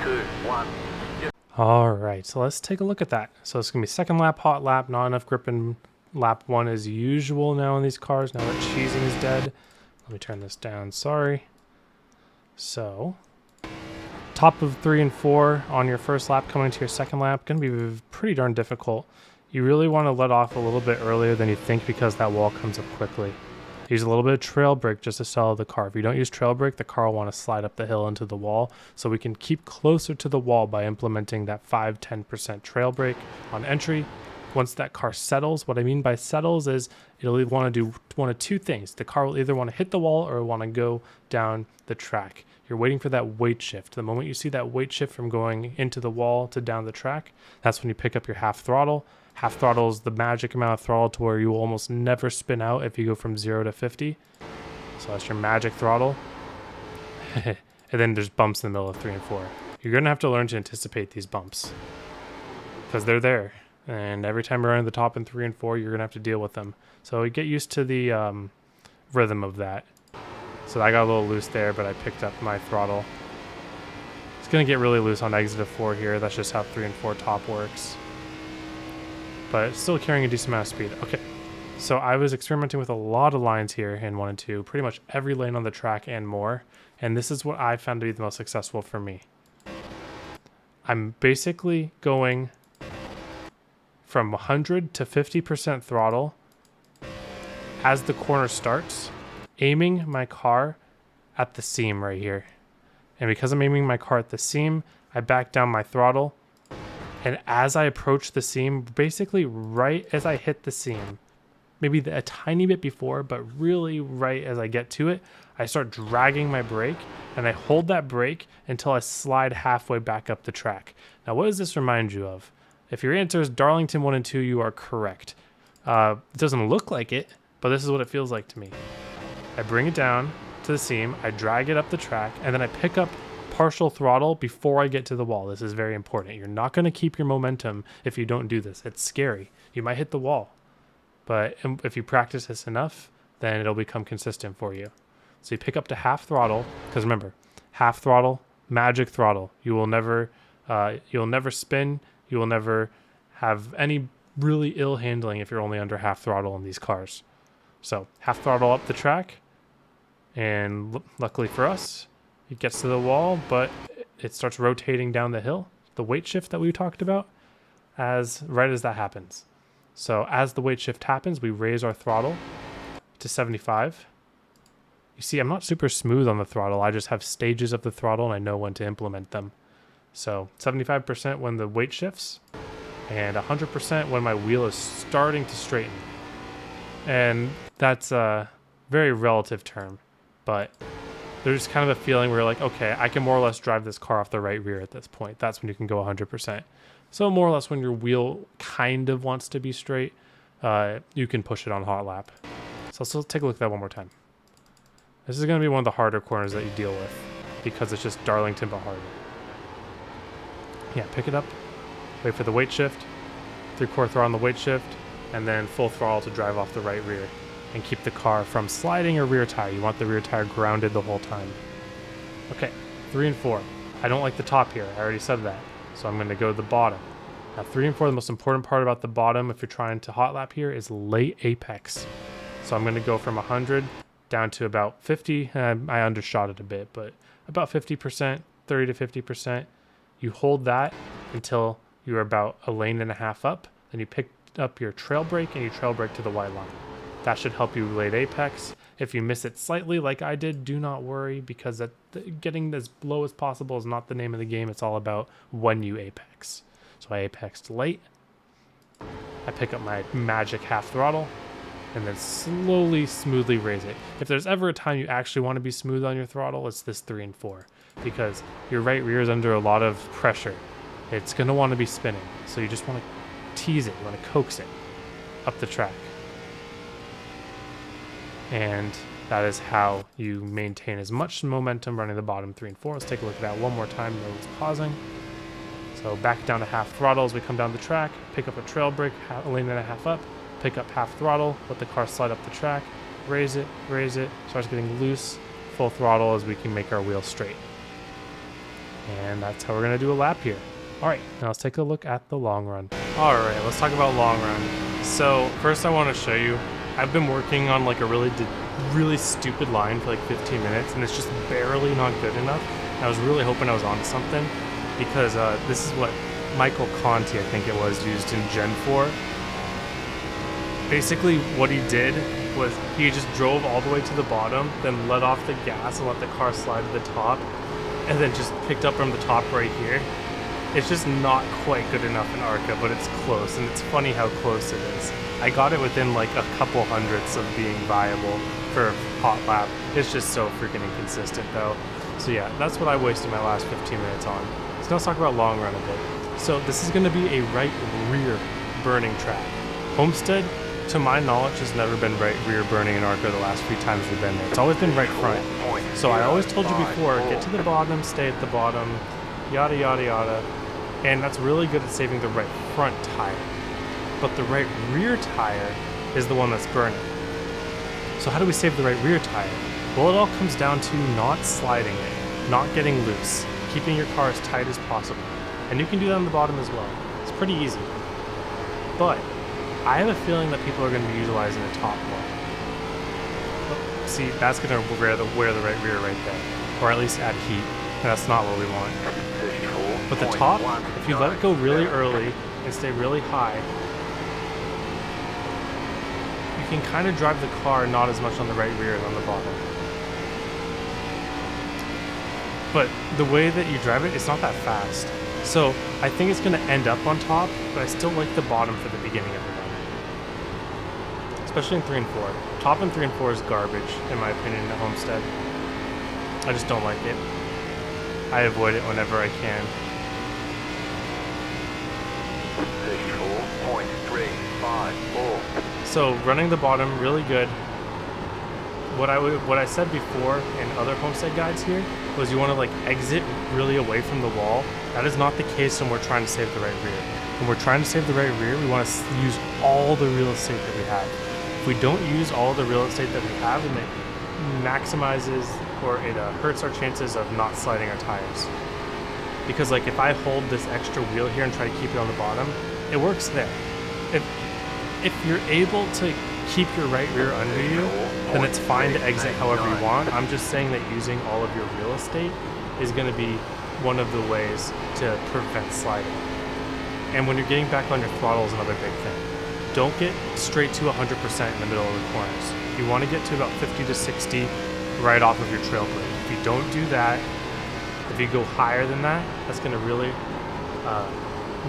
2, 1. All right, so let's take a look at that. So it's gonna be second lap, hot lap, not enough grip in lap 1 as usual now in these cars, now that cheesing is dead. Let me turn this down, sorry. So, top of 3 and 4 on your first lap coming to your second lap, gonna be pretty darn difficult. You really wanna let off a little bit earlier than you think because that wall comes up quickly. Use a little bit of trail brake just to settle the car. If you don't use trail brake, the car will want to slide up the hill into the wall. So we can keep closer to the wall by implementing that 5-10% trail brake on entry. Once that car settles, what I mean by settles is it'll want to do one of two things. The car will either want to hit the wall or want to go down the track. You're waiting for that weight shift. The moment you see that weight shift from going into the wall to down the track, that's when you pick up your half throttle. Half throttle is the magic amount of throttle to where you will almost never spin out if you go from 0 to 50. So that's your magic throttle. And then there's bumps in the middle of 3 and 4. You're going to have to learn to anticipate these bumps because they're there. And every time you're on the top in 3 and 4, you're going to have to deal with them. So you get used to the rhythm of that. So I got a little loose there, but I picked up my throttle. It's going to get really loose on exit of 4 here. That's just how 3 and 4 top works. But it's still carrying a decent amount of speed. Okay, so I was experimenting with a lot of lines here in 1 and 2, pretty much every lane on the track and more. And this is what I found to be the most successful for me. I'm basically going from 100 to 50% throttle as the corner starts, aiming my car at the seam right here. And because I'm aiming my car at the seam, I back down my throttle. And as I approach the seam, basically right as I hit the seam, maybe a tiny bit before, but really right as I get to it, I start dragging my brake and I hold that brake until I slide halfway back up the track. Now, what does this remind you of? If your answer is Darlington 1 and 2, you are correct. It doesn't look like it, but this is what it feels like to me. I bring it down to the seam, I drag it up the track, and then I pick up partial throttle before I get to the wall. This is very important. You're not going to keep your momentum if you don't do this. It's scary. You might hit the wall, but if you practice this enough, then it'll become consistent for you. So you pick up to half throttle, because remember, half throttle, magic throttle. You'll never spin. You will never have any really ill handling if you're only under half throttle in these cars. So half throttle up the track, and luckily for us, it gets to the wall, but it starts rotating down the hill, the weight shift that we talked about, right as that happens. So as the weight shift happens, we raise our throttle to 75. You see, I'm not super smooth on the throttle. I just have stages of the throttle, and I know when to implement them. So 75% when the weight shifts, and 100% when my wheel is starting to straighten. And that's a very relative term, but there's kind of a feeling where you're like, okay, I can more or less drive this car off the right rear at this point. That's when you can go 100%. So more or less when your wheel kind of wants to be straight, you can push it on hot lap. So let's take a look at that one more time. This is going to be one of the harder corners that you deal with because it's just Darlington but harder. Yeah, pick it up, wait for the weight shift, 3/4 throttle on the weight shift, and then full throttle to drive off the right rear. And keep the car from sliding your rear tire. You want the rear tire grounded the whole time. Okay, 3 and 4. I don't like the top here. I already said that. So I'm going to go to the bottom. Now 3 and 4, the most important part about the bottom, if you're trying to hot lap here, is late apex. So I'm going to go from 100 down to about 50. I undershot it a bit, but about 50%, 30 to 50%. You hold that until you're about a lane and a half up. Then you pick up your trail brake and you trail brake to the white line. That should help you late apex. If you miss it slightly like I did, do not worry because getting as low as possible is not the name of the game. It's all about when you apex. So I apexed late. I pick up my magic half throttle and then slowly, smoothly raise it. If there's ever a time you actually want to be smooth on your throttle, it's this 3 and 4 because your right rear is under a lot of pressure. It's going to want to be spinning. So you just want to tease it. You want to coax it up the track. And that is how you maintain as much momentum running the bottom 3 and 4. Let's take a look at that one more time. No one's pausing. So back down to half throttle as we come down the track. Pick up a trail brake, a lane and a half up. Pick up half throttle. Let the car slide up the track. Raise it. Starts getting loose. Full throttle as we can make our wheel straight. And that's how we're going to do a lap here. All right, now let's take a look at the long run. All right, let's talk about long run. So first I want to show you, I've been working on like a really stupid line for like 15 minutes, and it's just barely not good enough. I was really hoping I was onto something, because this is what Michael Conti, I think it was, used in Gen 4. Basically what he did was he just drove all the way to the bottom, then let off the gas and let the car slide to the top, and then just picked up from the top right here. It's just not quite good enough in ARCA, but it's close, and it's funny how close it is. I got it within like a couple hundredths of being viable for a hot lap. It's just so freaking inconsistent though. So yeah, that's what I wasted my last 15 minutes on. So now let's talk about long run a bit. So this is going to be a right rear burning track. Homestead, to my knowledge, has never been right rear burning in ARCA the last few times we've been there. It's always been right front. So I always told you before, get to the bottom, stay at the bottom, yada yada yada. And that's really good at saving the right front tire. But the right rear tire is the one that's burning. So how do we save the right rear tire? Well, it all comes down to not sliding it, not getting loose, keeping your car as tight as possible. And you can do that on the bottom as well. It's pretty easy. But I have a feeling that people are going to be utilizing the top one. See, that's going to wear the right rear right there. Or at least add heat. And that's not what we want. But the top, if you let it go really early and stay really high, you can kind of drive the car not as much on the right rear as on the bottom. But the way that you drive it, it's not that fast. So I think it's going to end up on top, but I still like the bottom for the beginning of the run. Especially in 3 and 4. Top in 3 and 4 is garbage, in my opinion, at Homestead. I just don't like it. I avoid it whenever I can. 64.354. So running the bottom really good. What I said before in other Homestead guides here was you want to like exit really away from the wall. That is not the case when we're trying to save the right rear. When we're trying to save the right rear, we want to use all the real estate that we have. If we don't use all the real estate that we have, then it maximizes or it hurts our chances of not sliding our tires. Because like if I hold this extra wheel here and try to keep it on the bottom, it works there. If you're able to keep your right rear under you, then it's fine to exit however you want. I'm just saying that using all of your real estate is going to be one of the ways to prevent sliding. And when you're getting back on your throttle is another big thing. Don't get straight to 100% in the middle of the corners. You want to get to about 50 to 60 right off of your trail brake. If you don't do that, if you go higher than that, that's going to really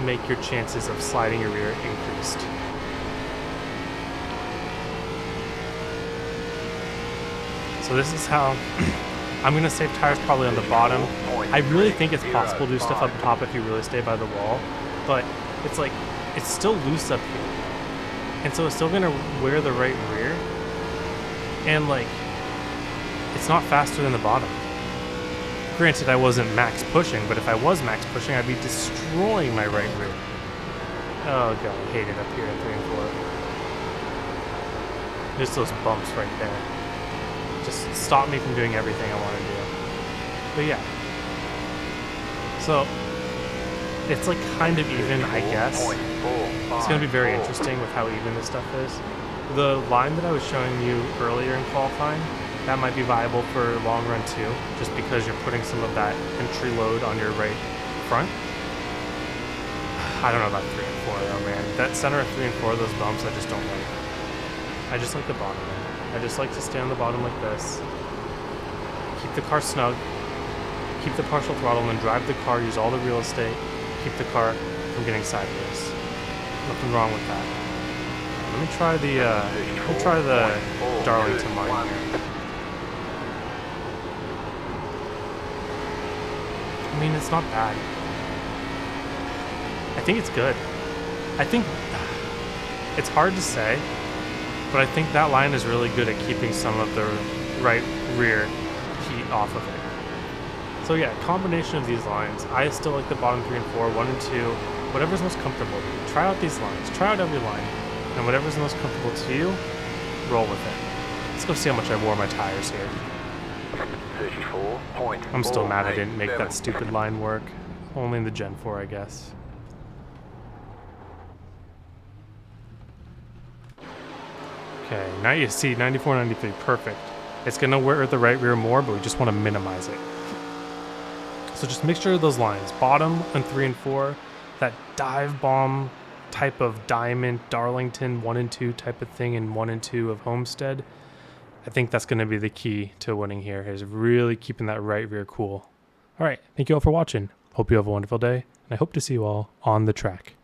make your chances of sliding your rear increased. So this is how I'm going to save tires probably on the bottom. I really think it's possible to do stuff up top if you really stay by the wall, but it's like, it's still loose up here. And so it's still going to wear the right rear. And like, it's not faster than the bottom. Granted, I wasn't max pushing, but if I was max pushing, I'd be destroying my right rear. Oh god, I hate it up here in 3 and 4. Just those bumps right there. Just stop me from doing everything I want to do. But yeah. So, it's like kind of even, I guess. It's going to be very interesting with how even this stuff is. The line that I was showing you earlier in qualifying, that might be viable for long run too, just because you're putting some of that entry load on your right front. I don't know about 3 and 4 though, man. That center of 3 and 4, those bumps, I just don't like. I just like the bottom end. I just like to stay on the bottom like this. Keep the car snug. Keep the partial throttle and then drive the car, use all the real estate. Keep the car from getting sideways. Nothing wrong with that. Let me try the Darlington line here. I mean, it's not bad. I think it's good. I think it's hard to say, but I think that line is really good at keeping some of the right rear heat off of it. So yeah, combination of these lines. I still like the bottom 3 and 4, 1 and 2, whatever's most comfortable to you. Try out these lines. Try out every line. And whatever's most comfortable to you, roll with it. Let's go see how much I wore my tires here. 34.487. I'm still mad I didn't make that stupid line work. Only in the Gen 4, I guess. Okay, now you see 94, 93, perfect. It's gonna wear the right rear more, but we just want to minimize it. So just make sure those lines, bottom on 3 and 4, that dive bomb type of diamond, Darlington 1 and 2 type of thing in 1 and 2 of Homestead. I think that's going to be the key to winning here, is really keeping that right rear cool. All right, thank you all for watching. Hope you have a wonderful day, and I hope to see you all on the track.